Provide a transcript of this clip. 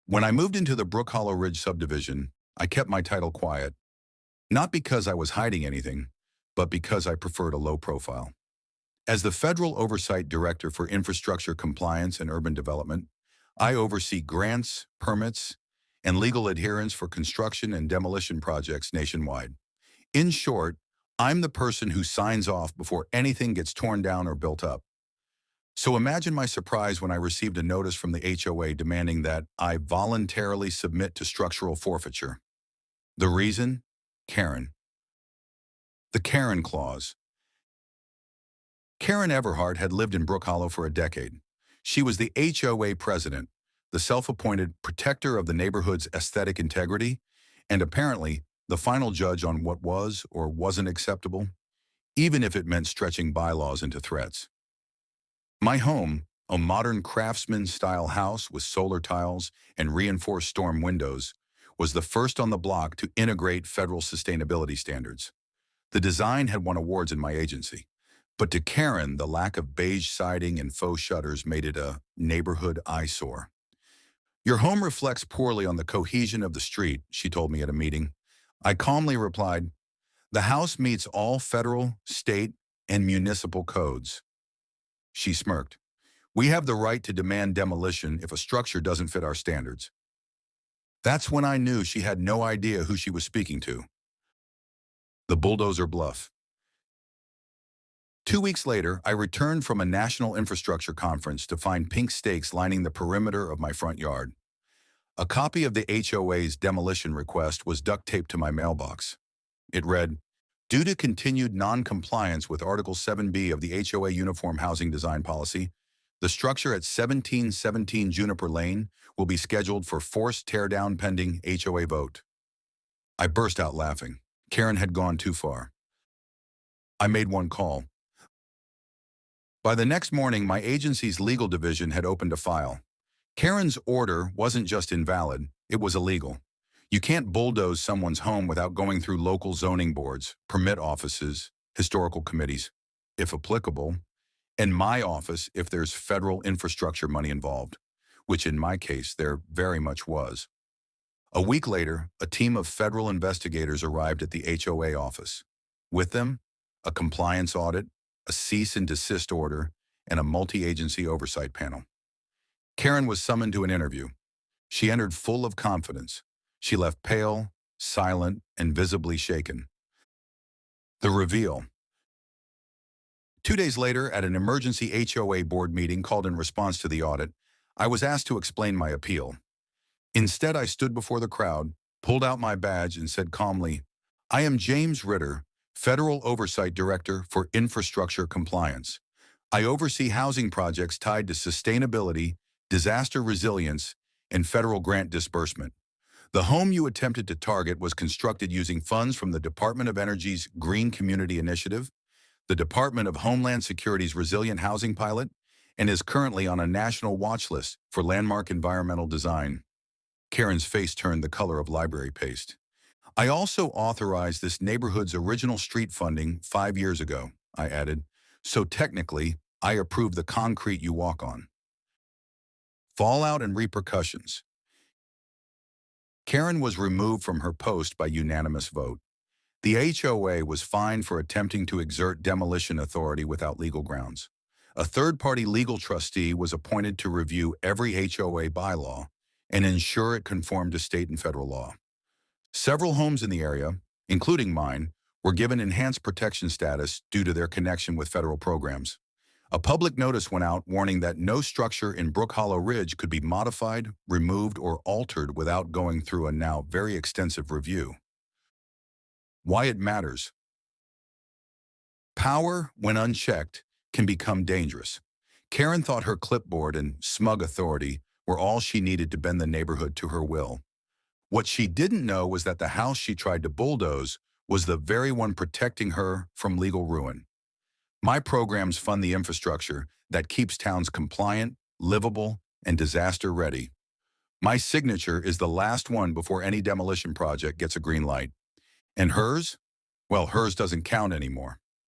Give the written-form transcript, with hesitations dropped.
When I moved into the Brook Hollow Ridge subdivision, I kept my title quiet, not because I was hiding anything, but because I preferred a low profile. As the Federal Oversight Director for Infrastructure Compliance and Urban Development, I oversee grants, permits, and legal adherence for construction and demolition projects nationwide. In short, I'm the person who signs off before anything gets torn down or built up. So imagine my surprise when I received a notice from the HOA demanding that I voluntarily submit to structural forfeiture. The reason? Karen. The Karen clause. Karen Everhart had lived in Brook Hollow for a decade. She was the HOA president, the self-appointed protector of the neighborhood's aesthetic integrity, and apparently the final judge on what was or wasn't acceptable, even if it meant stretching bylaws into threats. My home, a modern craftsman-style house with solar tiles and reinforced storm windows, was the first on the block to integrate federal sustainability standards. The design had won awards in my agency, but to Karen, the lack of beige siding and faux shutters made it a neighborhood eyesore. "Your home reflects poorly on the cohesion of the street," she told me at a meeting. I calmly replied, "The house meets all federal, state, and municipal codes." She smirked. "We have the right to demand demolition if a structure doesn't fit our standards." That's when I knew she had no idea who she was speaking to. The bulldozer bluff. 2 weeks later, I returned from a national infrastructure conference to find pink stakes lining the perimeter of my front yard. A copy of the HOA's demolition request was duct taped to my mailbox. It read, "Due to continued non-compliance with Article 7B of the HOA Uniform Housing Design Policy, the structure at 1717 Juniper Lane will be scheduled for forced teardown pending HOA vote." I burst out laughing. Karen had gone too far. I made one call. By the next morning, my agency's legal division had opened a file. Karen's order wasn't just invalid, it was illegal. You can't bulldoze someone's home without going through local zoning boards, permit offices, historical committees, if applicable, and my office if there's federal infrastructure money involved, which in my case there very much was. A week later, a team of federal investigators arrived at the HOA office. With them, a compliance audit, a cease and desist order, and a multi-agency oversight panel. Karen was summoned to an interview. She entered full of confidence. She left pale, silent, and visibly shaken. The reveal. 2 days later, at an emergency HOA board meeting called in response to the audit, I was asked to explain my appeal. Instead, I stood before the crowd, pulled out my badge, and said calmly, "I am James Ritter, Federal Oversight Director for Infrastructure Compliance. I oversee housing projects tied to sustainability, disaster resilience, and federal grant disbursement. The home you attempted to target was constructed using funds from the Department of Energy's Green Community Initiative, the Department of Homeland Security's Resilient Housing Pilot, and is currently on a national watch list for landmark environmental design." Karen's face turned the color of library paste. "I also authorized this neighborhood's original street funding 5 years ago," I added, "so technically, I approve the concrete you walk on." Fallout and repercussions. Karen was removed from her post by unanimous vote. The HOA was fined for attempting to exert demolition authority without legal grounds. A third-party legal trustee was appointed to review every HOA bylaw and ensure it conformed to state and federal law. Several homes in the area, including mine, were given enhanced protection status due to their connection with federal programs. A public notice went out warning that no structure in Brook Hollow Ridge could be modified, removed, or altered without going through a now very extensive review. Why it matters. Power, when unchecked, can become dangerous. Karen thought her clipboard and smug authority were all she needed to bend the neighborhood to her will. What she didn't know was that the house she tried to bulldoze was the very one protecting her from legal ruin. My programs fund the infrastructure that keeps towns compliant, livable, and disaster-ready. My signature is the last one before any demolition project gets a green light. And hers? Well, hers doesn't count anymore.